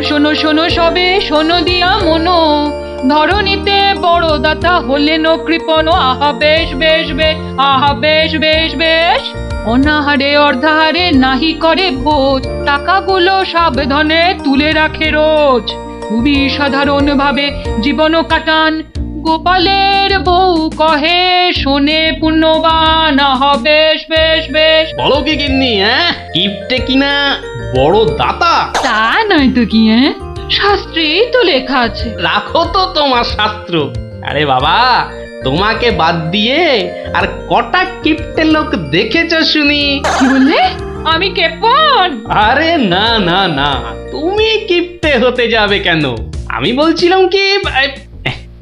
শোনো শোনো সবে শোনো দিয়া মনো, ধরণীতে বড় দাতা হলেন কৃপণ। আহা বেশ বেশ বেশ, আহা বেশ বেশ বেশ। অনাহারে অর্ধাহারে নাহি করে ভোজ, টাকাগুলো সাবধানে তুলে রাখে রোজ। খুবই সাধারণ ভাবে জীবন কাটান, গোপালের বউ কহে শোনে পুণ্যবান। আহা বেশ বেশ বেশ। বলো কি গিন্নি, কিপটে কিনা বড় দাতা? তা নয় তো কি, শাস্ত্রেই তো লেখা আছে। রাখো তো তোমার শাস্ত্র। আরে বাবা, তোমাকে বাদ দিয়ে আর কটা কিপটে লোক দেখেছো শুনি? কি বললে? আমি কেপন? আরে না না না, তুমি কিপটে হতে যাবে কেন? আমি বলছিলাম কি,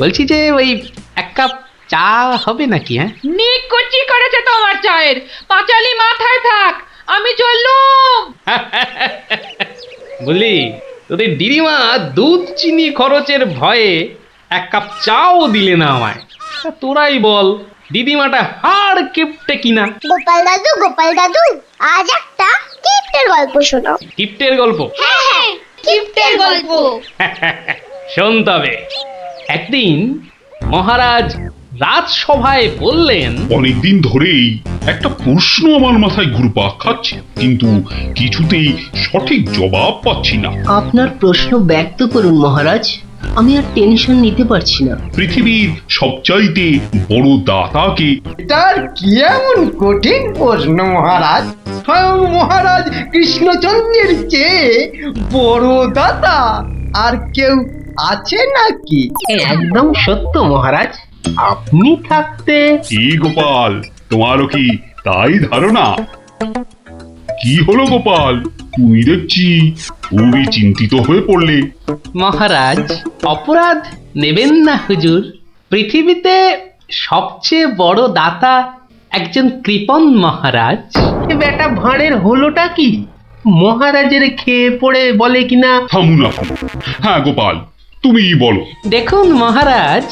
বলছি যে ওই এক কাপ চা হবে নাকি? নিকুচি করেছে তোমার চায়ের, পাঁচালি মাথায় থাক, আমি চললুম। বলি, তোদের দিদিমা দুধ চিনি খরচের ভয়ে এক কাপ চাও দিলে না আমায়। তা তোরাই বল, দিদিমাটা হাড় কিপটে কিনা? গোপাল দাদু, আজ একটা কিপ্টের গল্প শোনাও। কিপটের গল্প? হ্যাঁ, কিপ্টের গল্প। শোন তবে। একদিন মহারাজ রাজসভায় বললেন, অনেকদিন ধরেই একটা প্রশ্ন আমার মাথায় ঘুরপাক খাচ্ছে, কিন্তু কিছুতেই সঠিক জবাব পাচ্ছি না। আপনার প্রশ্ন ব্যক্ত করুন মহারাজ, আমি আর টেনশন নিতে পারছি না। পৃথিবীর সবচাইতে বড় দাতাকে? এটার কি এমন কঠিন প্রশ্ন মহারাজ? স্বয়ং মহারাজ কৃষ্ণচন্দ্রের চেয়ে বড় দাতা আর কেউ আছে নাকি? একদম সত্য মহারাজ, আপনি থাকতে। কি গোপাল, তোমারও কি তাই ধারণা? কি হলো গোপাল, তুমি দেখছি খুবই চিন্তিত হয়ে পড়লে। মহারাজ অপরাধ নেবেন না হুজুর, পৃথিবীতে সবচেয়ে বড় দাতা একজন কৃপণ মহারাজ। বেটা ভাঁড়ের হলোটা কি? মহারাজের খেয়ে পড়ে বলে কিনা। থামুন আপনি। হ্যাঁ গোপাল, তুমিই বলো। দেখুন মহারাজ,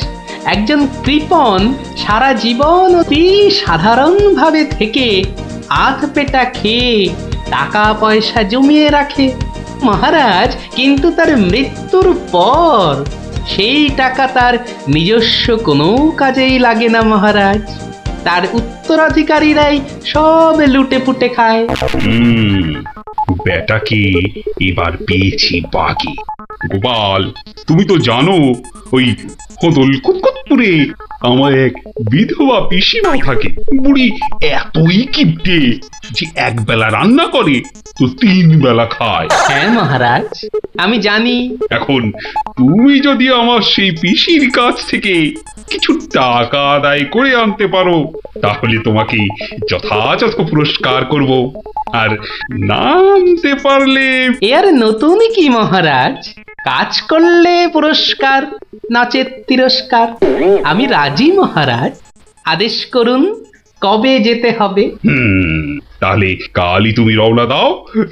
একজন কৃপণ সারা জীবন অতি সাধারণভাবে থেকে আধ পেটা খেয়ে টাকা পয়সা জমিয়ে রাখে মহারাজ, কিন্তু তার মৃত্যুর পর সেই টাকা তার নিজস্ব কোনো কাজেই লাগে না মহারাজ। তার উত্তরাধিকারীরাই সব লুটে পুটে খায়। বেটাকে এবার পেয়েছি বাগে। গোপাল, তুমি তো জানো ওই কদল কুতকুতপুরে আমার এক বিধবা পিসিমা থাকে। বুড়ি এতই কিপটে যে এক বেলা রান্না করে তো 3 বেলা খায়। হ্যাঁ মহারাজ, আমি জানি। এখন তুমি যদি আমার সেই পিসির কাছ থেকে কিছু টাকা আদায় করে আনতে পারো, তাহলে তোমাকে যথাযথ পুরস্কার করব। আর না আনতে পারলে? এর নতুন কি মহারাজ, কাজ করলে পুরস্কার, নাচের তিরস্কার। আমি রাজি মহারাজ, আদেশ করুন কবে যেতে হবে। তাহলে কালই তুমি রওনা দাও,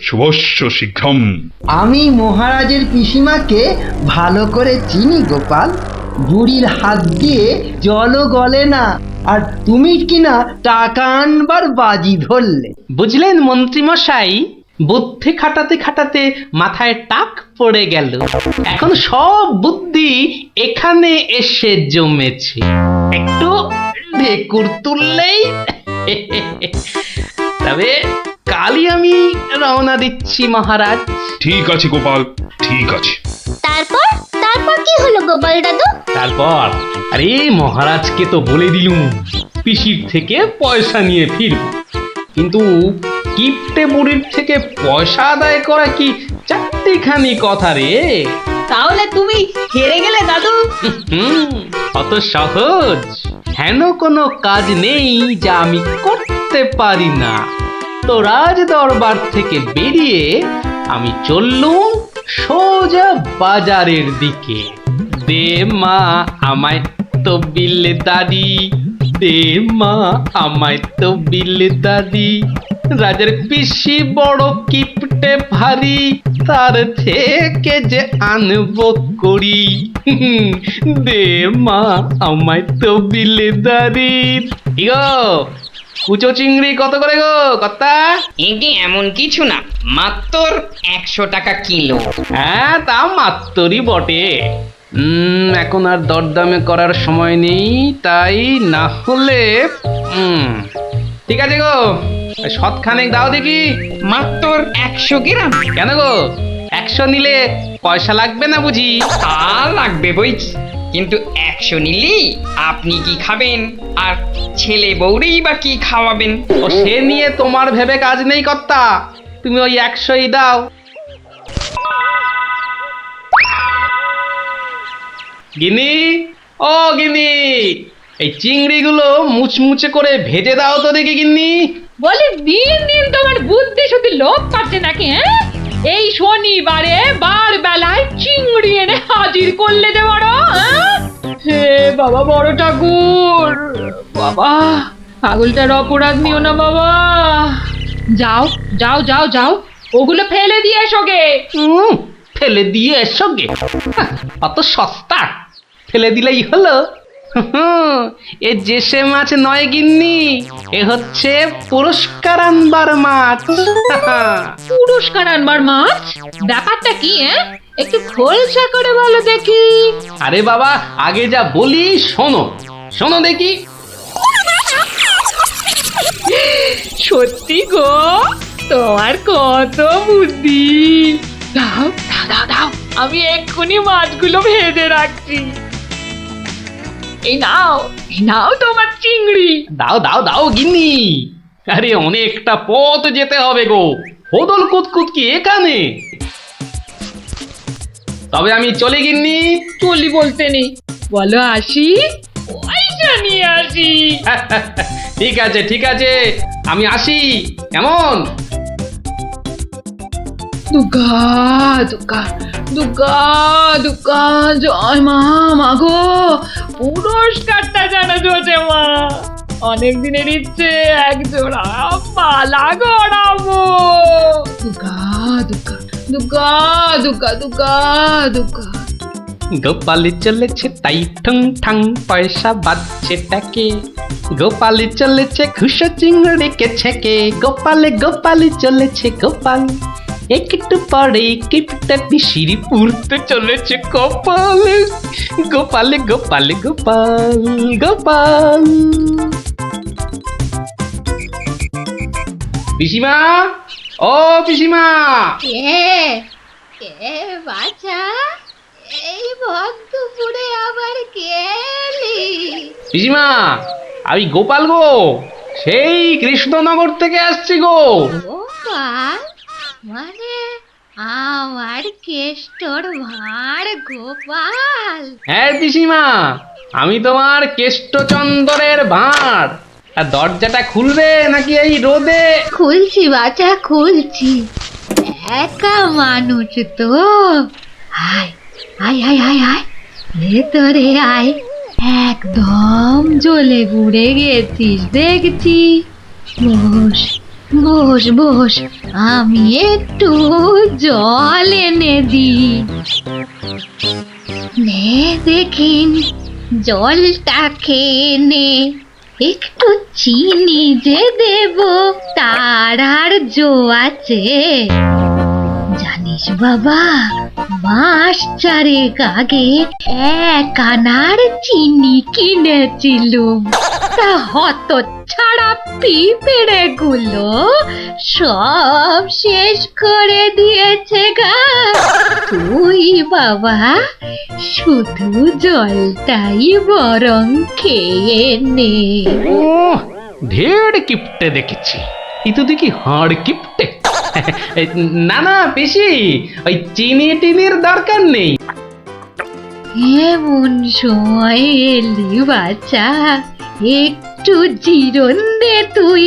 শুভস্য শীঘ্রম। আমি মহারাজের পিসিমাকে ভালো করে চিনি গোপাল, বুড়ির হাত দিয়ে জলও গলে না, আর তুমি কিনা টাকা আনবার বাজি ধরলে। বুঝলেন মন্ত্রী মশাই, বুদ্ধি খাটাতে খাটাতে মাথায় টাক পড়ে গেল। এখন সব বুদ্ধি এখানে এসে জমেছে, একটু ঢেকুর তুললেই। তবে কালই আমি রওনা দিচ্ছি মহারাজ। ঠিক আছে গোপাল, ঠিক আছে। তারপর তারপর কি হলো গোপাল দাদু? তারপর আরে মহারাজকে তো বলে দিলুম পিসির থেকে পয়সা নিয়ে ফিরব, কিন্তু কিপটে বুড়ির থেকে পয়সা আদায় করা কি চারটিখানি কথা রে? তাহলে তুমি হেরে গেলে দাদু? অত সহজ হেন কোনো কাজ নেই যা আমি করতে পারি না। তো রাজ দরবার থেকে বেরিয়ে আমি চললুম সোজা বাজারের দিকে। দে মা আমায় তবিল দাদি, দে মা আমায় তবিল দাদি। রাজার পিসি বড় কিপটে ভারী, তার থেকে যে আনবো করি। দে মা আমায় তবিল দাদি। ইগো কুচো চিংড়ি কত করে গো কর্তা? এগে এমন কিছু না, মাত্র 100 টাকা কিলো। হ্যাঁ তা মাত্রই বটে। এখন আর দরদামে করার সময় নেই, তাই না হলে ঠিক আছে গো, শতখানেক দাও দেখি। মাত্র 100 গ্রাম। কেন গো, 100 নিলে পয়সা লাগবে না বুঝি? তা লাগবে বইছি, কিন্তু 100 নিলেই আপনি কি খাবেন আর ছেলে বউরেই বা কি খাওয়াবেন? ও সে নিয়ে তোমার ভেবে কাজ নেই কর্তা, তুমি ওই 100ই দাও। গিনি, ও গিনি, এই চিংড়িগুলো মুচমুচে করে ভেজে দাও তো দেখি গিন্নি। বলে দিন দিন তোমার বুদ্ধি শুধু লোপ পাচ্ছে নাকি? হ্যাঁ, এই শনিবারে বার বেলায় চিংড়ি এনে হাজির করলে যে বড়। হে বাবা বড় ঠাকুর, বাবা পাগলটার অপরাধ নিও না বাবা। যাও যাও যাও যাও, ওগুলো ফেলে দিয়ে এসো গে। ফেলে দিয়ে এসো গে? অত সস্তা, ফেলে দিলেই হলো। এ জেসে মাছ নয় গিন্নি, এ হচ্ছে পুরস্কার আনবার মাছ। পুরস্কার আনবার মাছ? ব্যাপারটা কি? একটু খোলসা করে বলো দেখি। আরে বাবা, আগে যা বলি শোনো, শোনো দেখি। সত্যি গো, তোমার কত বুদ্ধি। দাও দাও দাও দাও, আমি এক্ষুনি মাছগুলো ভেজে রাখছি। এই নাও, এই নাও তোমার চিংড়ি। দাও দাও দাও গিন্নি। আরে অনেকটা পথ যেতে হবে গো, হোদল কুতকুত কি এখানে? তবে আমি চলি গিন্নি। চলি বলতে নেই, বলো আসি, পয়সা নিয়ে আসি। ঠিক আছে ঠিক আছে, আমি আসি। কেমন? দুর্গা দুর্গা দুর্গা দুর্গা, জয় মা। মাগো, পুরস্কারটা যেন জোটে মা। অনেক দিনের ইচ্ছে, এক জোড়া মালা গড়াবো। দুর্গা দুর্গা দুর্গা দুর্গা দুর্গা দুর্গা। গোপালি চলেছে তাই ঠুং ঠাং, পয়সা বাজছে টাকে। গোপালি চলেছে খুশো চিংড়িকে ছেকে। গোপালে গোপালি চলেছে গোপাল, একটু পরে কিপটা পিসিরি পুরতে চলেছে কপালে। গোপালে গোপালে গোপাল গোপাল। পিসিমা, ও পিসিমা। কে বাছা, এই ভক্তপুরে আবার কে এলি? পিসিমা, আমি গোপাল গো, সেই কৃষ্ণনগর থেকে আসছি গো। গোপাল মানে আমার কেষ্টর ভাঁড় গোপাল? হ্যাঁ পিসিমা, আমি তোমার কেষ্টচন্দরের ভাঁড়। আর দরজাটা খুলবে নাকি এই রোদে? খুলছি বাছা, খুলছি। একা মানুষ তো, আয় আয় আয় আয় আয়, ভেতরে আয়। একদম জ্বলে পুড়ে গেছিস দেখছি। বস বস বস, আমি একটু জল এনে দিই। নে দেখিন, জলটা খেয়ে নে। একটু চিনি যে দেব, তার আর জো আছে? জানিস বাবা, মাস চারেক আগে 1 আনার চিনি কিনেছিলুম। তা হত ছাড়া পিঁপড়ে গুলো সব শেষ করে দিয়েছে গা। তুই বাবা শুধু জলটাই বরং খেয়ে নে। ও, ঢের কিপটে দেখেছি, এই তো দেখি হাড় কিপটে। না না পিসি, ওই চিনি টিনির দরকার নেই। এমন সময় এলি বাচ্চা, একটু জিরন দে তুই।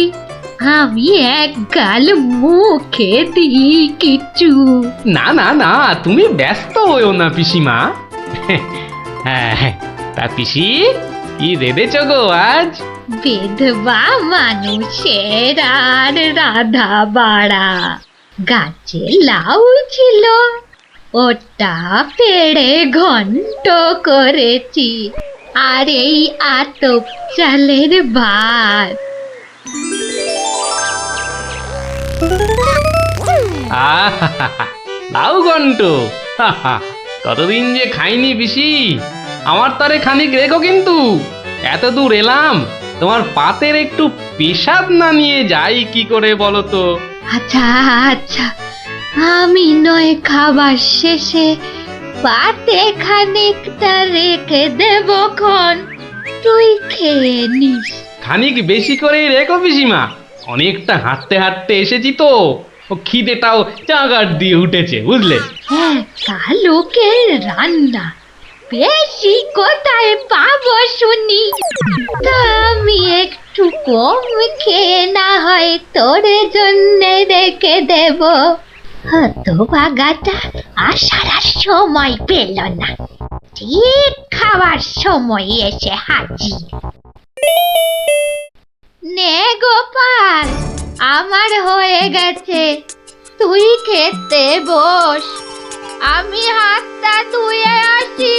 আমি এক গাল মুখে দিই কিছু। না না না, তুমি ব্যস্ত হইও না পিসিমা। হ্যাঁ, তা পিসি কি রেঁধেছ গো আজ? বিধবা মানুষের আর রাধা বাড়া। গাছে লাউ ছিল, ওটা পেড়ে ঘন্ট করেছি। আর এই আতপ চালের ভাত। লাউ ঘন্ট, কতদিন যে খাইনি পিসি, আমার তারে খানিক রেখো কিন্তু। এত দূর এলাম, তোমার পাতের একটু পেশাব না নিয়ে যাই কি করে বলো তো? আচ্ছা আচ্ছা, আমি নয় খাবার শেষে পাতে খানিকটা রেখে দেব খন, তুই খেয়ে নিস। খানিক বেশি করেই রেখো পিসিমা, অনেকটা হাঁটতে হাঁটতে এসেছি তো, ও খিদেটাও চাগার দিয়ে উঠেছে বুঝলে। হ্যাঁ, কালুকের রান্না বেশি কোথায় পাবো শুনি? তা আমি একটু কম খেয়ে না হয় তোর জন্য রেখে দেব। হতভাগাটা আসার আর সময় পেল না, ঠিক খাওয়ার সময় এসে হাজির। নে গোপাল, আমার হয়ে গেছে, তুই খেতে বস, আমি হাতটা ধুয়ে আসি,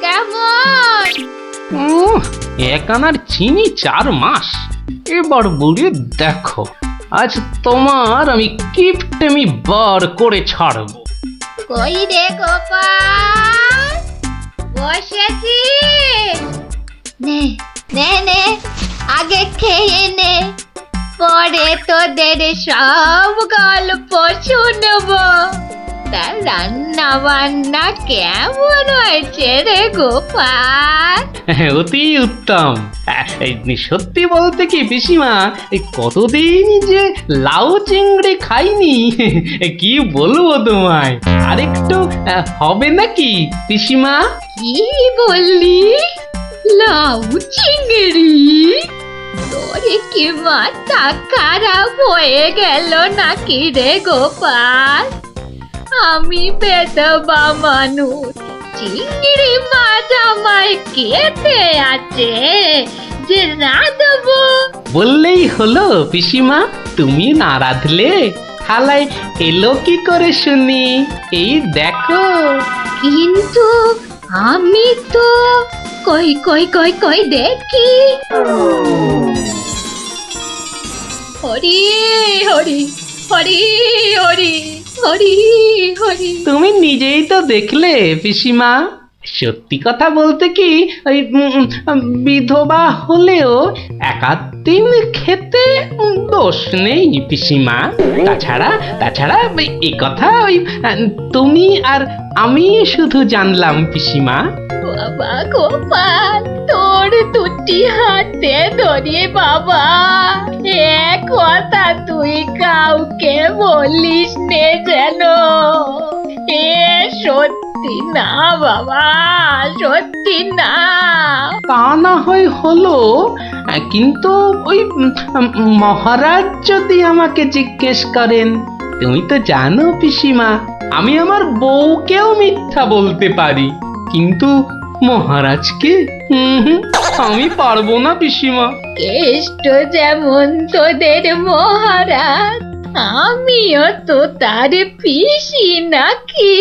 কেমন? এক আনার চিনি 4 মাস, এবার বুড়ি দেখো, আজ তোমার আমি কিপটেমি বার করে ছাড়ব। কই রে গোপাল, বসেছি? নে নে নে, আগে খেয়ে নে, পরে তোদের সব গল্প শুনবো। তা রান্না বান্না কেমন হয়েছে রে গোপাল? অতি উত্তম। সত্যি বলতে কি পিসিমা, এই কতদিন যে লাউ চিংড়ি খাইনি, কি বলবো তোমায়। আরেকটু হবে নাকি পিসিমা? কি বললি? লাউ চিংড়ি? তোরে কি মাথা খারাপ হয়ে গেল নাকি রে গোপাল? আমি বেদবা মানুষ, চিংড়ি মাছ আমায় খেতে আছে যে রাঁধবো? বললেই হলো পিসিমা, তুমি না রাঁধলে থালায় এলো কি করে শুনি? এই দেখো। কিন্তু আমি তো কই কই কই কই দেখি। হরি হরি হরি হরি হরি হরি। তুমি নিজেই তো দেখলে পিসিমা, সত্যি কথা বলতে কি, ওই বিধবা হলেও একাদিন খেতে দোষ নেই পিসিমা। তাছাড়া এই কথা ওই তুমি আর আমি শুধু জানলাম পিসিমা। বাবা গোপাল, তোর দুটি হাতে ধরে বাবা, এক কথা তুই কাউকে বলিস নে যেন। এ সত্যি না বাবা, সত্যি না। তা না হয় হলো, কিন্তু ওই মহারাজ যদি আমাকে জিজ্ঞেস করেন, তুমি তো জানো পিসিমা, আমি আমার বউকেও মিথ্যা বলতে পারি, কিন্তু মহারাজকে আমি পারবো না পিসিমা। কেষ্ট যেমন তোদের মহারাজ, আমিও তো তার পিসি নাকি?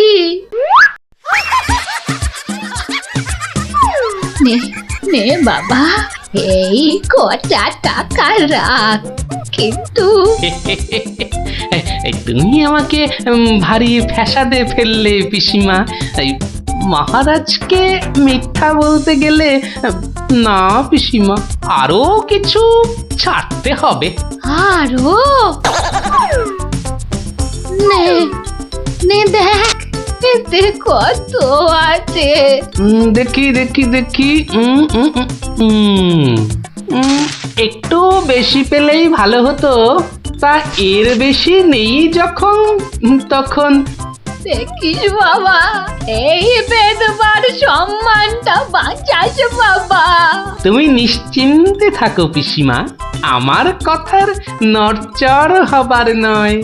নে নে বাবা, এই কটা টাকা রাখ, কিন্তু তুমি আমাকে ভারী ফ্যাসাদে ফেললে পিসিমা। মহারাজকে মিথ্যা বলতে গেলে না পিসিমা, আরো কিছু ছাড়তে হবে। আরো? নে নে দেখ, এতে কত আছে? দেখি দেখি দেখি, একটু বেশি পেলেই ভালো হতো, তা এর বেশি নেই যখন, তখন। দেখিস বাবা, এই বেদবার সম্মানটা বাঁচাস বাবা। তুমি নিশ্চিন্তে থাকো পিসিমা, আমার কথার নড়চড় হবার নয়।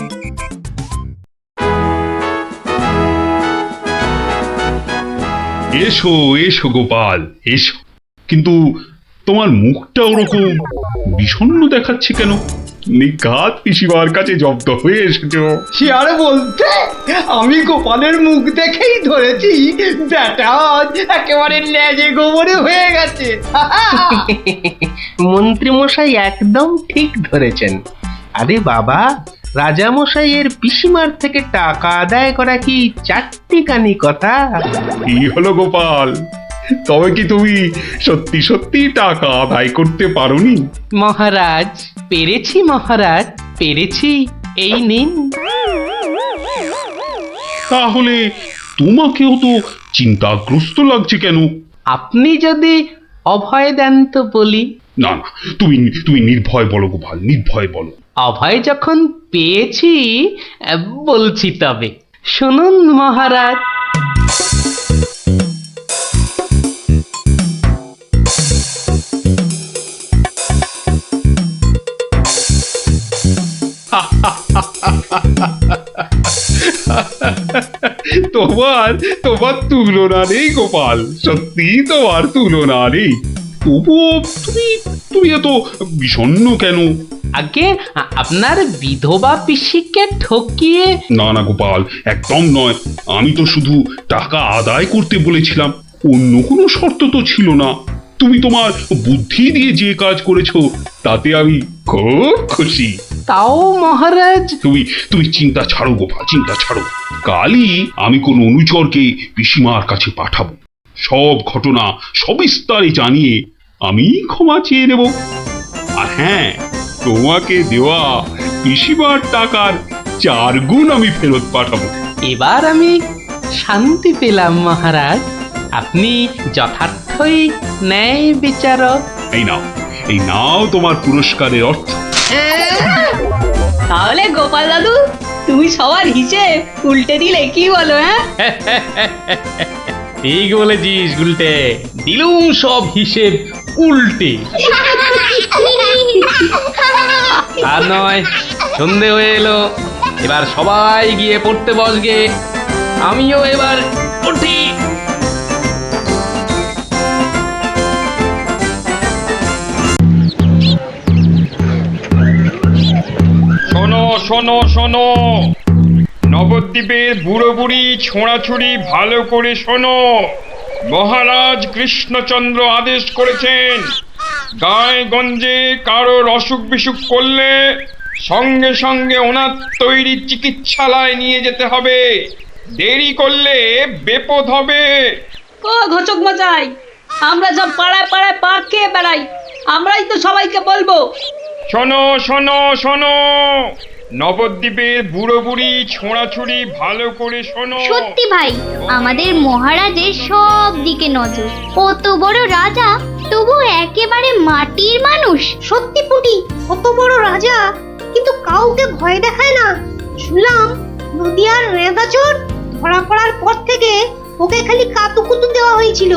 এসো এসো গোপাল, এসো। কিন্তু তোমার মুখটা ওরকম বিষণ্ণ দেখাচ্ছে কেন? নিঘাত পিসিমার কাছে জব্দ হয়ে এসেছো। সে আর বলতে, আমি গোপালের মুখ দেখেই ধরেছি ব্যাটা আজ একেবারে লেজে গোবরে হয়ে গেছে। মন্ত্রী মশাই একদম ঠিক ধরেছেন। আরে বাবা, রাজামশাইয়ের পিসিমার থেকে টাকা আদায় করা কি চারটিখানি কথা? কি হলো গোপাল, তবে কি তুমি সত্যি সত্যি টাকা আদায় করতে পারোনি? মহারাজ, পেরেছি মহারাজ, পেরেছি। এই নিন। তাহলে তোমাকেও তো চিন্তাগ্রস্ত লাগছে কেন? আপনি যদি অভয় দেন তো বলি। না না, তুমি তুমি নির্ভয় বলো গোপাল, নির্ভয় বলো। অভয় যখন পেয়েছি, বলছি তবে শুনুন মহারাজ। তোমার তোমার তুলনা নেই গোপাল, সত্যি তোমার তুলনা নেই। তবুও তুমি তুমি এত বিষণ্ণ কেন? আগে আপনার বিধবা পিসিকে ঠকিয়ে। না না গোপাল, একদম নয়। আমি তো শুধু টাকা আদায় করতে বলেছিলাম, অন্য কোনো শর্ত তো ছিল না। তুমি তোমার বুদ্ধি দিয়ে যে কাজ করেছো তাতে আমি খুব খুশি। তাও মহারাজ। তুমি তুমি চিন্তা ছাড়ো গোপাল, চিন্তা ছাড়ো। কালই আমি কোন অনুচরকে পিসিমার কাছে পাঠাবো, সব ঘটনা সবিস্তারে জানিয়ে আমি ক্ষমা চেয়ে নেব। আর হ্যাঁ, তোমাকে দেওয়া পিসিমার টাকার 4 গুণ আমি ফেরত পাঠাবো। এবার আমি শান্তি পেলাম মহারাজ। আপনি যথার্থই ন্যায় বিচারক। এই নাও তোমার পুরস্কারের অর্থ। তাহলে গোপাল দাদু, তুমি সবার হিসেব উল্টে দিলে, কি বলো? ঠিক বলেছিস গুলটে, দিলুম সব হিসেব উল্টে। আর নয়, সন্ধে হয়ে এলো, এবার সবাই গিয়ে পড়তে বসগে। আমিও এবার উঠি। শোনো শোনো শোনো, নবদ্বীপের বুড়ো বুড়ি ছোঁড়াছুড়ি ভালো করে শোনো। মহারাজ কৃষ্ণচন্দ্র আদেশ করেছেন, গায়ে গঞ্জে কারোর অসুখ বিসুখ করলে সঙ্গে সঙ্গে ওনার তৈরি চিকিৎসালয় নিয়ে যেতে হবে। দেরি করলে বিপদ হবে। ও ঘচক মশাই, আমরা সব পাড়ায় পাড়ায় পা খেয়ে বেড়াই, আমরাই তো সবাইকে বলবো। শোনো শোনো শোনো, নবদ্বীপের বুড়ো বুড়ি ছোঁড়াছুড়ি ভালো করে শোনো। সত্যি ভাই, আমাদের মহারাজের সব দিকে নজর। কত বড় রাজা, তবু একেবারে মাটির মানুষ। সত্যি পুটি, কত বড় রাজা কিন্তু কাউকে ভয় দেখায় না। শুনলাম নদিয়ার রেঁদাচোর ধরা পড়ার পর থেকে ওকে খালি কাতুকুতু দেওয়া হয়েছিল।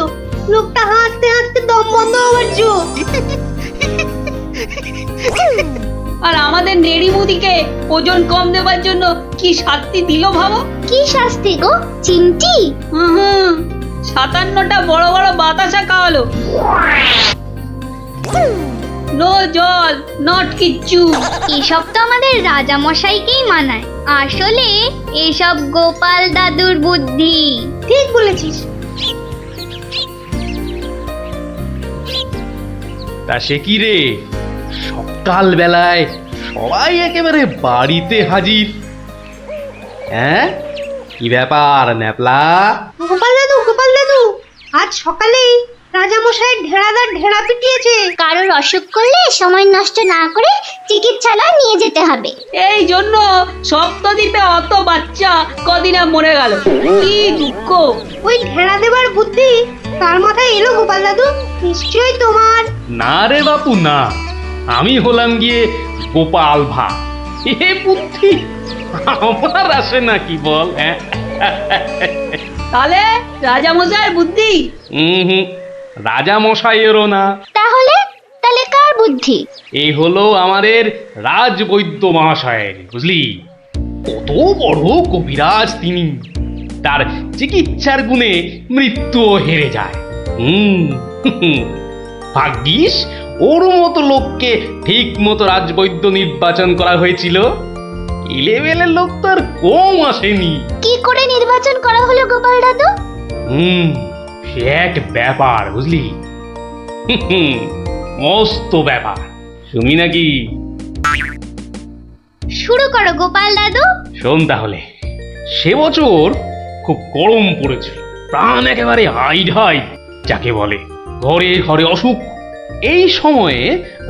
লোকটা হাসতে হাসতে দম বন্ধ হওয়ার জো। আর আমাদের নেড়িমুদিকে ওজন কম দেওয়ার জন্য কি শাস্তি দিল ভাবো? কি শাস্তি গো চিমটি? 57টা বড় বড় বাতাসা খাওয়ালো। নো জল, নট কিচ্ছু। এসব তো আমাদের রাজা মশাইকেই মানায়। আসলে এসব গোপাল দাদুর বুদ্ধি। ঠিক বলেছিস। তা সে কি রে, সকাল বেলায় সবাই একেবারে বাড়িতে হাজির। হ্যাঁ, কি ব্যাপার ন্যাপলা? গোপাল দাদু, আজ সকালেই রাজামশাইয়ের ঢেড়াদার ঢেড়া পিটিয়েছে। কারোর অসুখ করলে সময় নষ্ট না করে চিকিৎসালয় নিয়ে যেতে হবে। এই জন্য সপ্তদ্বীপে অত বাচ্চা কদিনে মরে গেল। কি দুঃখ! ওই ঢেড়া দেবার বুদ্ধি তার মাথায় এলো গোপাল দাদু? নিশ্চয়ই তোমার। না রে বাপু না, আমি হলাম গিয়ে গোপাল ভাঁ। এ বুদ্ধি আমার আসে নাকি বল? তাহলে রাজামশাইয়ের বুদ্ধি? রাজা মশাইয়েরও না। তাহলে কার বুদ্ধি? এই হলো আমাদের রাজবৈদ্য মহাশয়ের, বুঝলি? কত বড় কবিরাজ তিনি, তার চিকিৎসার গুণে মৃত্যুও হেরে যায়। ভাগ্যিস ওর মতো লোককে ঠিক মতো রাজবৈদ্য নির্বাচন করা হয়েছিল। লেভেলের লোক তো আর কম আসেনি। কি করে নির্বাচন করা হলো গোপাল দাদু? সে এক ব্যাপার বুঝলি। মস্ত ব্যাপার, শুনি নাকি? শুরু করো গোপাল দাদু। শোন তাহলে। সে বছর খুব গরম পড়েছিল, প্রাণ একেবারে হাইড হাই যাকে বলে। ঘরে ঘরে অসুখ। এই সময়ে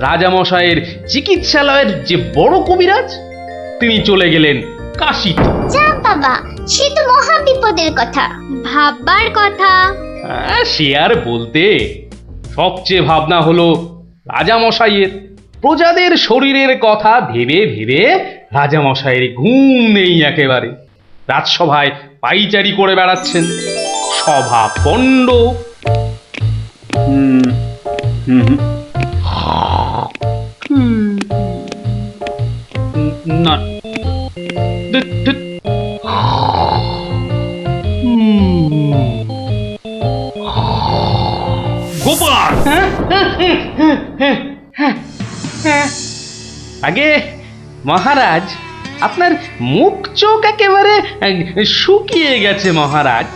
রাজামশাইয়ের চিকিৎসালয়ের যে বড় কবিরাজ, তিনি চলে গেলেন কাশীতে। যা বাবা, সে তো মহা বিপদের কথা, ভাববার কথা। সে আর বলতে। সবচেয়ে ভাবনা হলো রাজামশাইয়ের। প্রজাদের শরীরের কথা ভেবে ভেবে রাজামশাইয়ের ঘুম নেই একেবারে। রাজসভায় পাইচারি করে বেড়াচ্ছেন, সভা পণ্ড। না, গোপাল! আগে মহারাজ, আপনার মুখ চোখ একেবারে শুকিয়ে গেছে মহারাজ।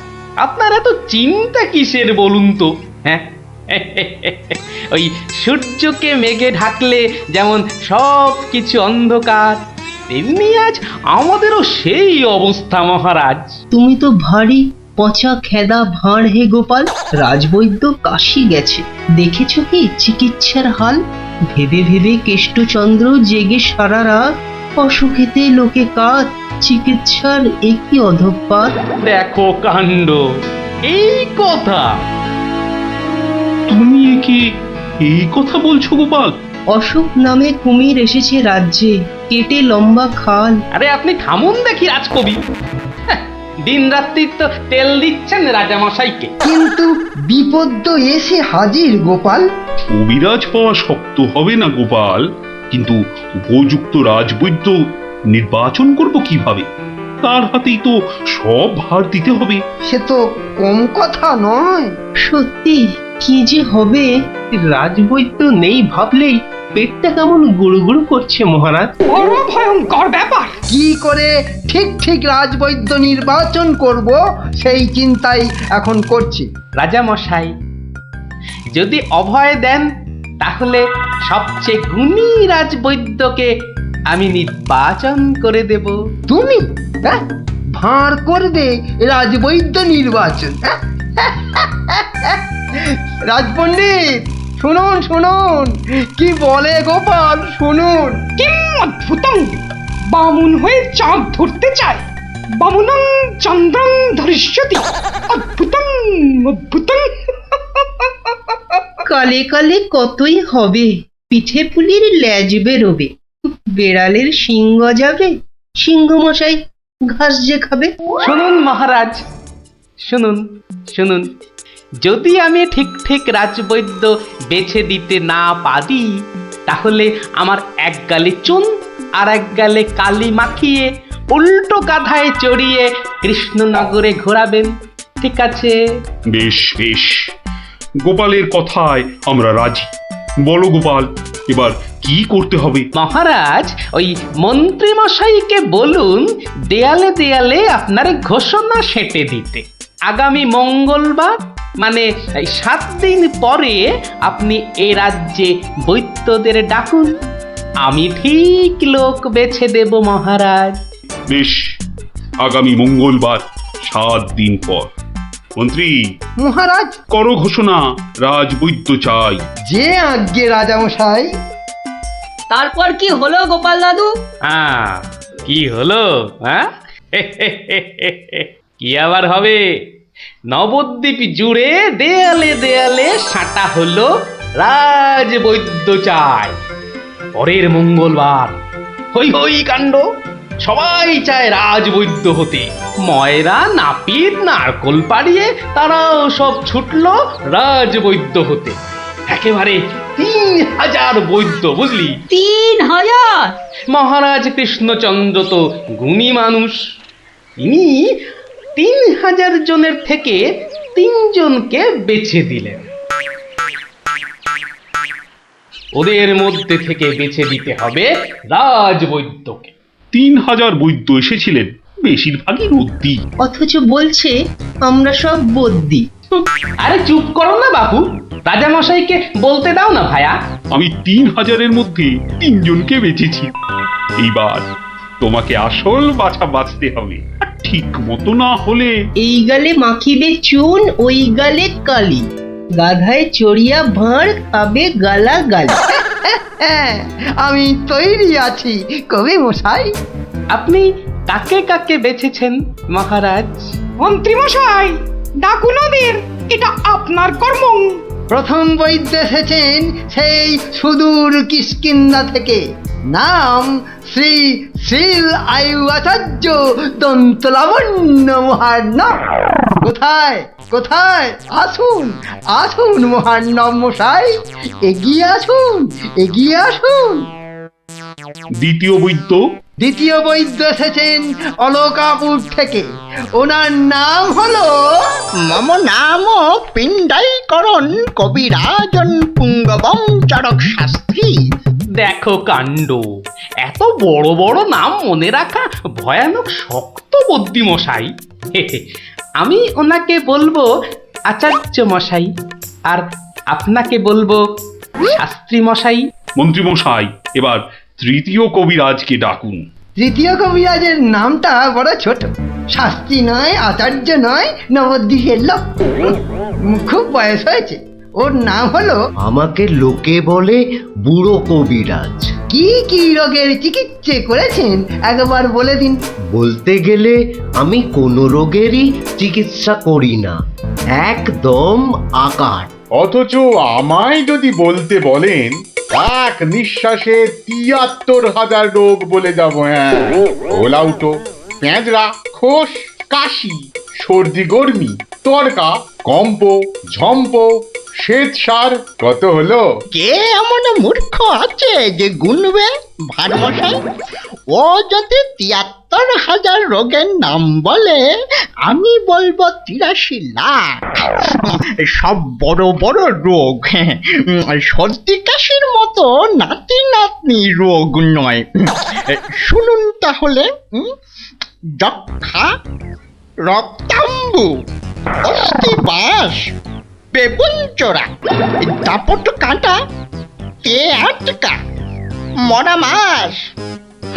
আপনার এত চিন্তা কিসের বলুন তো? হ্যাঁ, ওই সূর্যকে মেঘে ঢাকলে যেমন সব কিছু অন্ধকার, তেমনি আজ আমাদেরও সেই অবস্থা মহারাজ। তুমি তো ভারী পচা খেদা ভাঁড় হে গোপাল। রাজবৈদ্য কাশি গেছে, দেখেছ কি চিকিৎসার হাল? ভেবে ভেবে কেষ্টচন্দ্র জেগে সারা রাত, অসুখেতে লোকে কাত, চিকিৎসার একই অধঃপাত। দেখো কাণ্ড, এই কথা! তুমি কি এই কথা বলছো গোপাল? অসুখ নামে কুমির এসেছে রাজ্যে, কেটে লম্বা খাল। আরে আপনি থামুন দেখি রাজকবি। দিন রাত্রি তো তেল দিচ্ছেন রাজামশাইকে। কিন্তু বিপদ তো এসে হাজির গোপাল। কবিরাজ পাওয়া শক্ত হবে না গোপাল, কিন্তু উপযুক্ত রাজবৈদ্য নির্বাচন করব কিভাবে? তার হাতেই তো সব ভার দিতে হবে। সে তো কম কথা নয়। সত্যি কি যে হবে! রাজবৈদ্য নেই ভাবলেই পেটটা কেমন গুড়গুড় করছে মহারাজ। বড় ভয়ঙ্কর ব্যাপার। কি করে ঠিক ঠিক রাজবৈদ্য নির্বাচন করব সেই চিন্তাই এখন করছি। রাজামশাই যদি অভয় দেন, তাহলে সবচেয়ে গুণী রাজবৈদ্যকে আমি নির্বাচন করে দেব। তুমি ভাঁড় করবে রাজবৈদ্য নির্বাচন? রাজপণ্ডিত শুনুন শুনুন, কি বলে গোপাল শুনুন। কিম অদ্ভুতং! বামুন হয়ে চাঁদ ধরতে চায়। বামুনং চন্দ্রং ধরিষ্যতি। অদ্ভুতং অদ্ভুতং। কালে কালে কতই হবে, পিঠে পুলির ল্যাজ বেরোবে, বেড়ালের সিংহ যাবে, সিংহ মশাই ঘাস যে খাবে। শুনুন মহারাজ, শুনুন শুনুন, যদি আমি ঠিক ঠিক রাজবৈদ্য বেছে দিতে না পারি, তাহলে আমার এক গালে চুন আর এক গালে কালি মাখিয়ে উল্টো গাধায় চড়িয়ে কৃষ্ণনগরে ঘোরাবেন, ঠিক আছে? বেশ বেশ, গোপালের কথায় আমরা রাজি। বলো গোপাল, এবার কি করতে হবে? মহারাজ, ওই মন্ত্রী মশাইকে বলুন দেয়ালে দেয়ালে আপনার ঘোষণা সেঁটে দিতে। আগামী মঙ্গলবার, মানে 7 দিন পরে আপনি এ রাজ্যে বৈদ্যদের ডাকুন। আমি ঠিক লোক বেছে দেব মহারাজ। বেশ, আগামী মঙ্গলবার 7 দিন পর। মন্ত্রী মহারাজ, করো ঘোষণা, রাজবৈদ্য চাই। যে আজ্ঞে রাজামশাই। তারপর কি হলো গোপাল দাদু? হ্যাঁ, কি হলো? হ্যাঁ, কি আবার হবে? নবদ্বীপ জুড়ে দেয়ালে দেয়ালে সাঁটা হলো রাজবৈদ্য চাই। পরের মঙ্গলবার হই হই কাণ্ড, সবাই চায় রাজবৈদ্য হতে। ময়রা নাপিত নারকোল পাড়িয়ে তারাও সব ছুটলো রাজবৈদ্য হতে। একেবারে 3000 বৈদ্য, বুঝলি? 3000! মহারাজ কৃষ্ণচন্দ্র তো গুণী মানুষ, তিনি 3000 জনের থেকে 3 জনকে বেছে দিলেন। ওদের মধ্যে থেকে বেছে দিতে হবে রাজবৈদ্যকে। 3000 বৈদ্য এসেছিলেন, বেশিরভাগই রদ্দি। অথচ বলছে আমরা সব বদ্যি। আরে চুপ করো না বাপু, রাজামশাইকে বলতে দাও না ভায়া। আমি 3000-এর মধ্যে 3 জনকে বেঁচেছি। এইবার তোমাকে আসল বাছা বাঁচতে হবে, আর ঠিক মতো না হলে এই গালে মাখিবে চুন, ওই গালে কালি, গাধায় চড়িয়া ভাঁড় খাবে গালা গালি। আমি তৈরি আছি কবি মশাই। আপনি কাকে কাকে বেছেছেন মহারাজ? মন্ত্রী মশাই, ডাকুন ওদের, এটা আপনার কর্ম। প্রথম বৈদ্য এসেছেন সেই সুদূর কিষ্কিন্ধা থেকে, নাম শ্রী শ্রীল আয়ু আচার্য দন্তলাবণ্য মহার্ণব। কোথায় কোথায়? আসুন আসুন মহার্ণব মশাই, এগিয়ে আসুন এগিয়ে আসুন। দ্বিতীয় বৈদ্য দ্বিতীয় বৈদ্য এসেছেন অলকাপুর থেকে, ওনার নাম হলো মম নাম পিণ্ডাইকরণ কবিরাজন পুঙ্গবং চরক শাস্ত্রী। দেখো কাণ্ড, এত বড় বড় নাম মনে রাখা ভয়ানক শক্ত বুদ্ধিমশাই। আমি ওনাকে বলবো আচার্য মশাই, আর আপনাকে বলবো শাস্ত্রী মশাই। মন্ত্রী মশাই, এবার তৃতীয় কবিরাজকে ডাকুন। তৃতীয় কবিরাজের নামটা বড় ছোট, শাস্ত্রী নয়, আচার্য নয়, নবদ্বীপের লোক, খুব বয়স হয়েছে। ওর নাম হলো, আমাকে লোকে বলে বুড়ো কবিরাজ। কি কি রোগের চিকিৎসা করেছেন একবার বলে দিন। বলতে গেলে আমি কোনো রোগেরই চিকিৎসা করি না, একদম আকার। অথচ আমায় যদি বলতে বলেন, এক নিঃশ্বাসে ৭৩,০০০ রোগ বলে যাব। হ্যাঁ, ওলাউটো, পেঁজরা, খোস, কাশি, সর্দি গর্মি, তরকা, কম্প, ঝম্প, শ্বেত সার, কত হলো? কে এমন মূর্খ আছে যে গুনবে ভারমশাই? ও যদি ৭৩,০০০ রোগের নাম বলে, আমি বলবো ৮৩ লাখ। সব বড় বড় রোগ, সর্দি কাশির মতো নাতি নাতনি রোগ নয়। শুনুন তাহলে, যক্ষা, রক্তাম্বু, অস্থিবাস, বেগুন চোরা, দাপট কাঁটা, আটকা, মরা মাছ,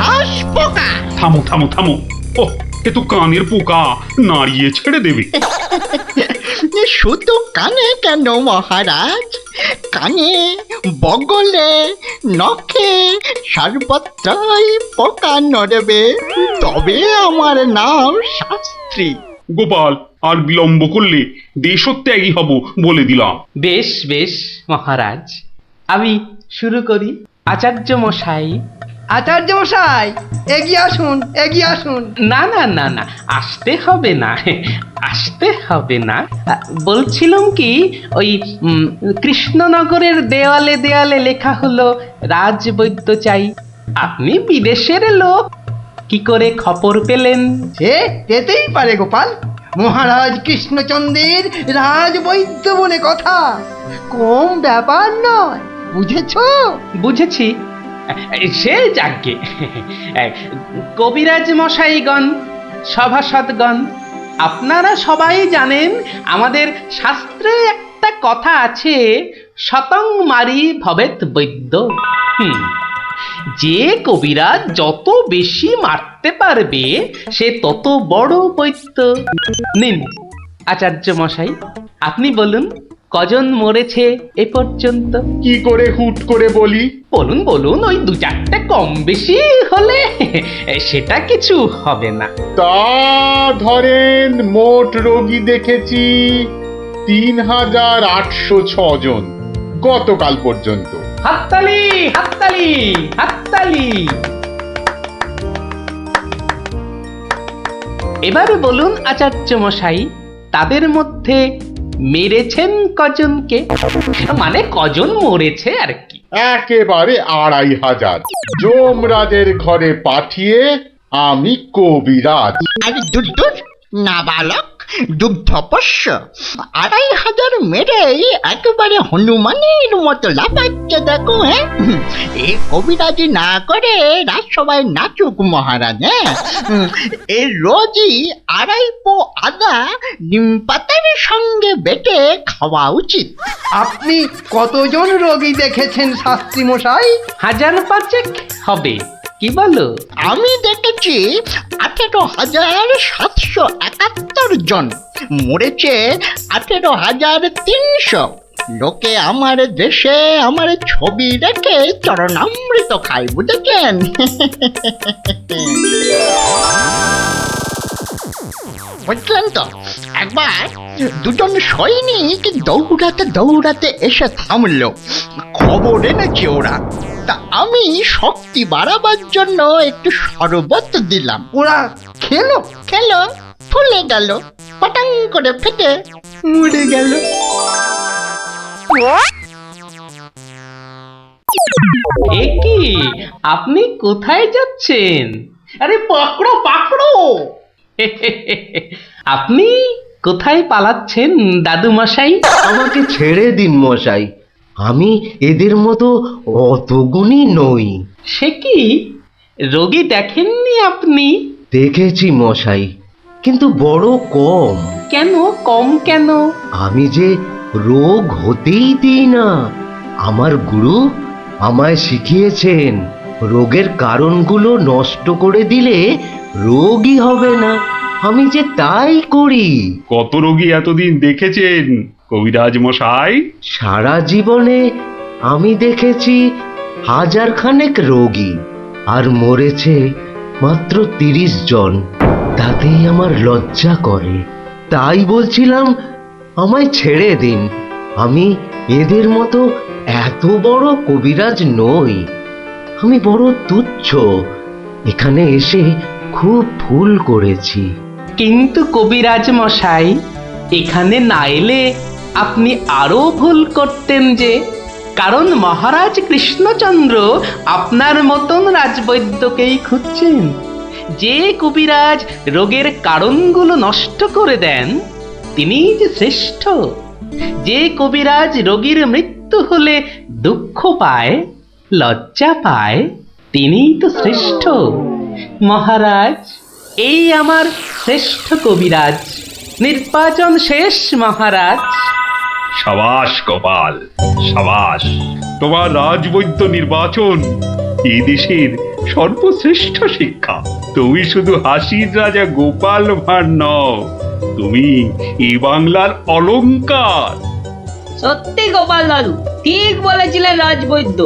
হাঁস পোকা। থামো থামো থামো, ও এ তো কানের পোকা, নাড়িয়ে ছেড়ে দেবে। শুধু কানে কেন মহারাজ, কানে, বগলে, নখে, সর্বত্রই পোকা নড়বে, তবে আমার নাম শাস্ত্রী। গোপাল, আর বিলম্ব করলে দেশত্যাগী হব বলে দিলাম। বেশ বেশ মহারাজ, আমি শুরু করি। আচার্য মশাই। আচার্য মশাই, এগিয়ে আসুন এগিয়ে আসুন। না না না না, আসতে হবে না, আসতে হবে না। বলছিলাম কি, ওই কৃষ্ণনগরের দেওয়ালে দেওয়ালে লেখা হলো রাজবৈদ্য চাই। আপনি বিদেশের লোক, কি করে খবর পেলেন? সে যেতেই পারে গোপাল, মহারাজ কৃষ্ণচন্দ্রের রাজবৈদ্য বলে কথা, কম ব্যাপার নয়, বুঝেছো? বুঝেছি, সে যাকে। কবিরাজ মশাইগণ, সভাসদগণ, আপনারা সবাই জানেন আমাদের শাস্ত্রে একটা কথা আছে, শতং মারি ভবেত বৈদ্য। যে কবিরাজ যত বেশি মারতে পারবে সে তত বড় বৈদ্য। নিন আচার্য মশাই, আপনি বলুন কজন মরেছে এ পর্যন্ত? কি করে হুট করে বলি? বলুন বলুন, ওই ২-৪টে কম বেশি হলে সেটা কিছু হবে না। তা ধরেন মোট রোগী দেখেছি ৩,৮০৬ জন গতকাল পর্যন্ত। হাততালি হাততালি হাততালি। এবারে বলুন আচার্য মশাই, তাদের মধ্যে মেরেছেন কজনকে? মানে কজন মরেছে আর কি। একেবারে ২৫০০। যমরাজের ঘরে পাঠিয়ে আমি কবিরাজ। আর দূর দূর, নাবালক দুগ্ধপস্য 2500 মেরেই একেবারে হনুমানের মতো লাফাচ্ছে দেখো। হ্যাঁ, এ কবিরাজি না করে রাজসভায় নাচুক মহারাজ। হ্যাঁ, এর রোজই 2.5 পো আদা নিম পাতার সঙ্গে বেটে খাওয়া উচিত। আপনি কতজন রোগী দেখেছেন শাস্ত্রী মশাই? 1005 হবে, কি বলো? আমি দেখেছি 18,771 জন, মরেছে 18,300। লোকে আমার দেশে আমার ছবি রেখে চরণামৃত খায়, বুঝেছেন? বুঝলেন তো? একবার দুজন সৈনিক দৌড়াতে দৌড়াতে এসে থামলো, খবর এনেছে ওরা। তা আমি শক্তি বাড়াবার জন্য একটু শরবত দিলাম। ওরা খেলো? খেলো, ফুলে গেল, পটাং করে ফেটে মরে গেল। এ কি, আপনি কোথায় যাচ্ছেন? আরে পাকড়ো পাকড়ো! আপনি কোথায় পালাচ্ছেন দাদু মশাই? আমাকে ছেড়ে দিন মশাই, আমি এদের মতো অত গুণী নই। সে কি, রোগী দেখেননি আপনি? দেখেছি মশাই, কিন্তু বড় কম। কেন কম কেন? আমি যে রোগ হতেই দিই না। আমার গুরু আমায় শিখিয়েছেন, রোগের কারণগুলো নষ্ট করে দিলে রোগই হবে না। আমি যে তাই করি। কত রোগী এতদিন দেখেছেন কবিরাজ মশাই? সারা জীবনে আমি দেখেছি 1000 খানেক রোগী, আর মরেছে মাত্র 30 জন। তাতেই আমার লজ্জা করে। তাই বলছিলাম আমায় ছেড়ে দিন। আমি এদের মতো এত বড় কবিরাজ নই। আমি বড় তুচ্ছ। এখানে এসে খুব ভুল করেছি। কিন্তু কবিরাজ মশাই, এখানে না এলে আপনি আরো ভুল করতেন যে। কারণ মহারাজ কৃষ্ণচন্দ্র আপনার মতন রাজবৈদ্যকেই খুঁজছেন। যে কবিরাজ রোগের কারণগুলো নষ্ট করে দেন, তিনিই যে শ্রেষ্ঠ। যে কবিরাজ রোগীর মৃত্যু হলে দুঃখ পায়, লজ্জা পায়, তিনিই তো শ্রেষ্ঠ। মহারাজ, এই আমার শ্রেষ্ঠ কবিরাজ। নির্বাচন শেষ মহারাজ। সাবাস গোপাল, সাবাস। তোমার রাজবৈদ্য নির্বাচন এই দেশের সর্বশ্রেষ্ঠ শিক্ষা। তুমি শুধু হাসির রাজা গোপাল ভাঁড় নও, তুমি এই বাংলার অলংকার। সত্যি গোপাল দাদু ঠিক বলেছিলেন রাজবৈদ্য।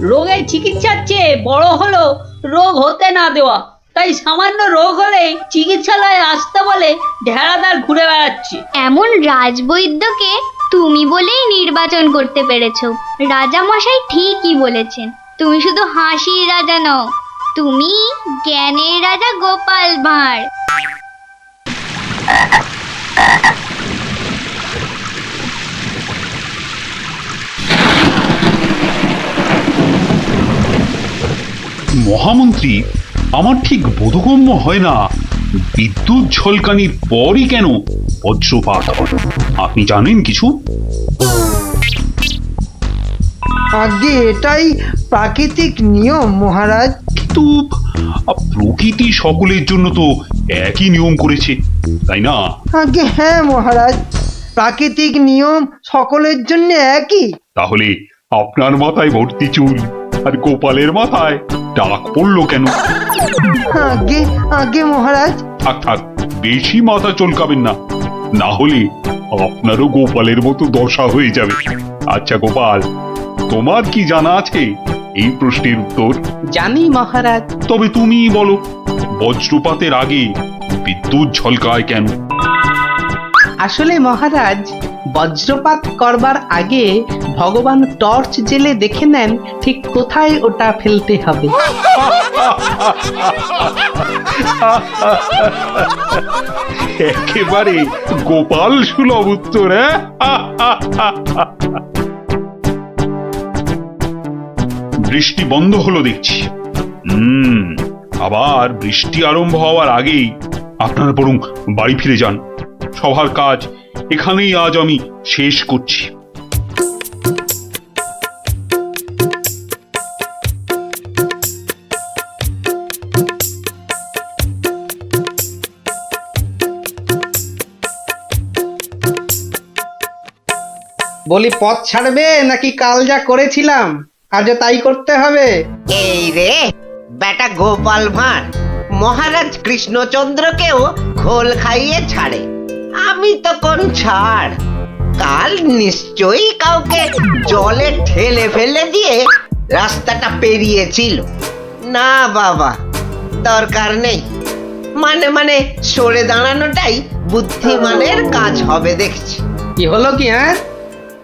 রোগের চিকিৎসার চেয়ে বড় হলো রোগ হতে না দেওয়া। তাই সামান্য রোগ হলেই চিকিৎসালয়ে আসতে বলে ঢেড়াদার ঘুরে বেড়াচ্ছে। এমন রাজবৈদ্যকে তুমি বলেই নির্বাচন করতে পেরেছো। রাজা মশাই ঠিকই বলেছেন, তুমি শুধু হাসির রাজা নও, তুমি জ্ঞানের রাজা গোপাল ভাঁড়। মহামন্ত্রী, আমার ঠিক বোধগম্য হয় না, বিদ্যুৎ ঝলকানির পরই কেন বজ্রপাত হয়? আপনি জানেন কিছু? আগে এটাই প্রাকৃতিক নিয়ম মহারাজ। কিন্তু প্রকৃতি সকলের জন্য তো একই নিয়ম করেছে, তাই না? আগে হ্যাঁ মহারাজ, প্রাকৃতিক নিয়ম সকলের জন্য একই। তাহলে আপনার মাথায় ভর্তি চুল আর গোপালের মাথায় টাক পড়লো কেন? আগে আগে মহারাজ। থাক থাক, বেশি মাথা চলকাবেন না, না হলে আপনারও গোপালের মতো দশা হয়ে যাবে। আচ্ছা গোপাল, তোমার কি জানা আছে এই প্রশ্নের উত্তর? জানি মহারাজ। তবে তুমিই বলো, বজ্রপাতের আগে বিদ্যুৎ ঝলকায় কেন? আসলে মহারাজ, বজ্রপাত করবার আগে ভগবান টর্চ জেলে দেখে নেন ঠিক কোথায় ওটা ফেলতে হবে। একেবারে গোপাল সুলভ উত্তর। বৃষ্টি বন্ধ হলো দেখছি। আবার বৃষ্টি আরম্ভ হওয়ার আগেই আপনারা বরং বাড়ি ফিরে যান। সবার কাজ এখানেই আজ আমি শেষ করছি। বলি পথ ছাড়বে নাকি কাল যা করেছিলাম আজও তাই করতে হবে? এই রে বেটা গোপাল ভাঁড় মহারাজ কৃষ্ণচন্দ্রকেও খোল খাইয়ে ছাড়ে, আমি তো কোন ছাড়। কাল নিশ্চয়ই কাউকে জলে ঠেলে ফেলে দিয়ে রাস্তাটা পেরিয়েছিল। না বাবা, দরকার নেই। মানে সরে দাঁড়ানোটাই বুদ্ধিমানের কাজ হবে দেখছি। কি হলো কি? হ্যাঁ,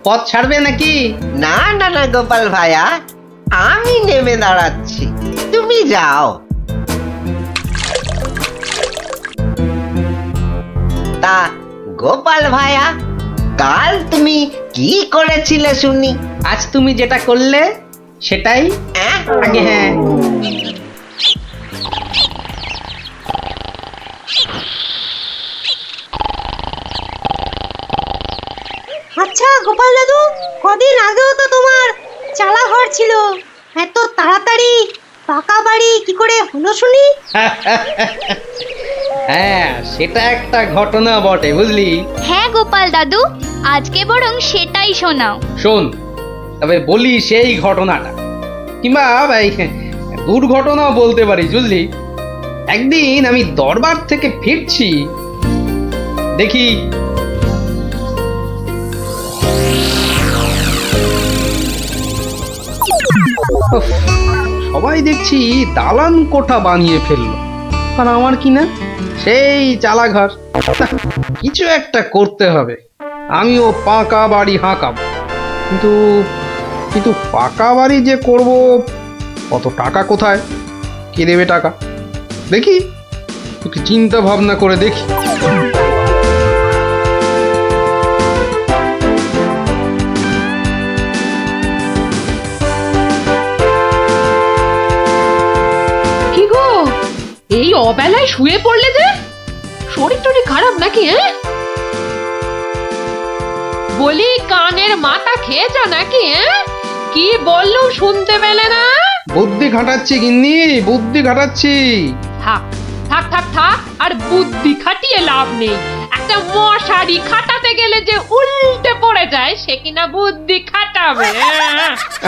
পথ ছাড়বে নাকি? না না না গোপাল ভাইয়া, আমি নেমে দাঁড়াচ্ছি, তুমি যাও। তা গোপাল ভাইয়া, কাল তুমি কি করেছিলে শুনি? আজ তুমি যেটা করলে সেটাই আগে। হ্যাঁ, আচ্ছা গোপাল দাদু, কদিন আগেও তো তোমার চালা ঘর ছিল, এত তাড়াতাড়ি পাকা বাড়ি কি করে হলো শুনি? হ্যাঁ, সেটা একটা ঘটনা বটে, বুঝলি? হ্যাঁ গোপাল দাদু, আজকে বরং সেটাই শোনাও। শোন, তবে বলি সেই ঘটনাটা, কিংবা এই দুর্ঘটনাও বলতে পারিস, বুঝলি? একদিন আমি দরবার থেকে ফিরছি, দেখি উফ, সবাই দেখছি দালান কোঠা বানিয়ে ফেললো, আর আমার কি না সেই চালাঘর। কিছু একটা করতে হবে, আমিও পাকা বাড়ি হাঁকাবো। কিন্তু কিন্তু পাকা বাড়ি যে করব, কত টাকা কোথায়, কে দেবে টাকা? দেখি একটু চিন্তা ভাবনা করে দেখি। কি গো, এই অবেলায় শুয়ে পড়লে যে? শরীর টরীর খারাপ নাকি? হ্যাঁ, বলি কানের মাথা খেয়েছ নাকি? হ্যাঁ, কি বললুম শুনতে পেলে না? বুদ্ধি খাটাচ্ছি গিন্নি, বুদ্ধি খাটাচ্ছি। থাক থাক থাক থাক, আর বুদ্ধি খাটিয়ে লাভ নেই। একটা মশারি খাটাতে গেলে যে উল্টে পড়ে যায়, সে কিনা বুদ্ধি খাটাবে?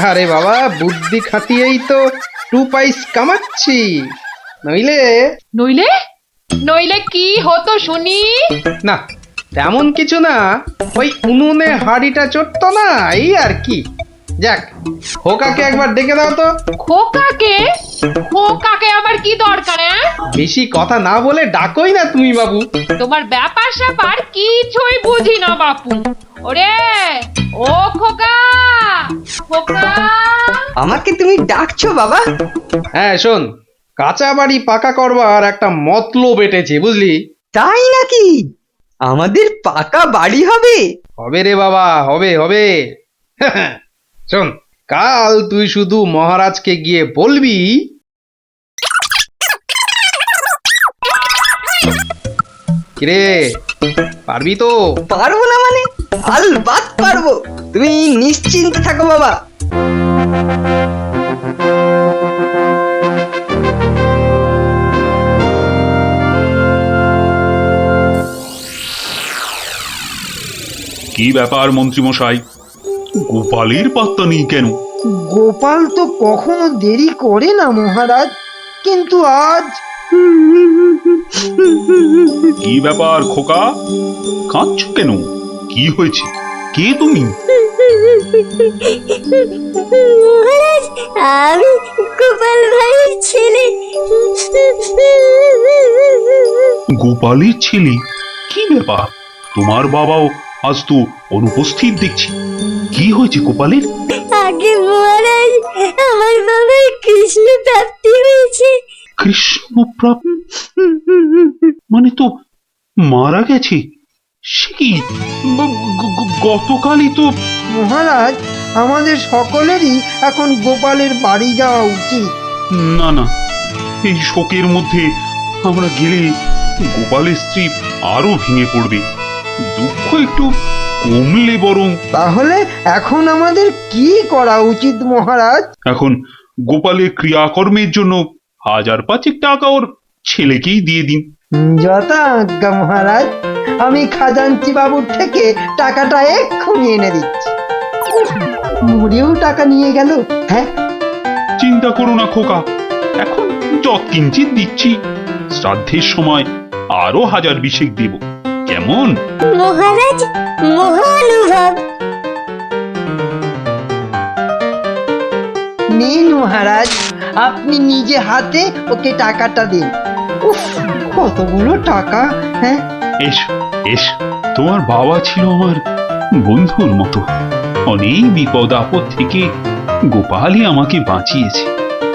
আরে বাবা, বুদ্ধি খাটিয়েই তো 2 পয়সা কামাচ্ছি, নইলে নইলে নইলে কি হতো শুনি? না, তেমন কিছু না, ওই উনুনে হাড়িটা চড়তো না, এই আর কি। যাক, খোকাকে একবার ডেকে দাও তো। খোকাকে? খোকাকে আবার কি দরকার? বেশি কথা না বলে ডাকোই না তুমি বাবু। তোমার ব্যাপার স্যাপার কিছুই বুঝি না বাপু। ওরে ও খোকা, খোকা! আমাকে তুমি ডাকছো বাবা? হ্যাঁ শোন, কাঁচা বাড়ি পাকা করবার একটা মতলব এটেছে, বুঝলি? তাই নাকি? আমাদের পাকা বাড়ি হবে? হবে রে বাবা, হবে হবে। শোন, কাল তুই শুধু মহারাজকে গিয়ে বলবি, কিরে পারবি তো? পারবো না মানে? আলবাত পারবো, তুমি নিশ্চিন্ত থাকো বাবা। কি ব্যাপার মন্ত্রীমশাই, গোপালের পাত্তা নেই কেন? গোপাল তো কখনো দেরি করে না মহারাজ, কিন্তু আজ কি ব্যাপার খোকা, কাঁদছ কেন? কি হয়েছে? কে তুমি? মহারাজ, আমি গোপাল ভাইয়ের ছেলে। গোপালের ছেলে? কি ব্যাপার, তোমার বাবাও আজ তো অনুপস্থিত দেখছি। কি হয়েছে গোপালের? আগে মহারাজ, আমার বাবার কৃষ্ণ প্রাপ্তি হয়েছে। কৃষ্ণ প্রাপ্তি মানে তো মারা গেছে? সে কি, গতকালই তো। মহারাজ, আমাদের সকলেরই এখন গোপালের বাড়ি যাওয়া উচিত। না না, এই শোকের মধ্যে আমরা গেলে গোপালের স্ত্রী আরো ভেঙে পড়বে। দুঃখ একটু কমলে বরং। তাহলে এখন আমাদের কি করা উচিত মহারাজ? এখন গোপালের ক্রিয়াকর্মের জন্য 1000-5 টাকা ওর ছেলেকেই দিয়ে দিন। যথা আজ্ঞা মহারাজ, আমি খাজাঞ্চি বাবুর থেকে টাকাটা এক্ষুনি এনে দিচ্ছি। মুড়িও টাকা নিয়ে গেল। হ্যাঁ, চিন্তা করো না খোকা, এখন যৎকিঞ্চিত দিচ্ছি, শ্রাদ্ধের সময় আরো 1000-20 দেব, কেমন? মহারাজ মহানুভব। নিন মহারাজ, আপনি নিজে হাতে ওকে টাকাটা দিন। উফ, কতগুলো টাকা! হ্যাঁ, এসো এসো, তোমার বাবা ছিল আমার বন্ধুর মতো। অনেক বিপদ আপদ থেকে গোপালই আমাকে বাঁচিয়েছে।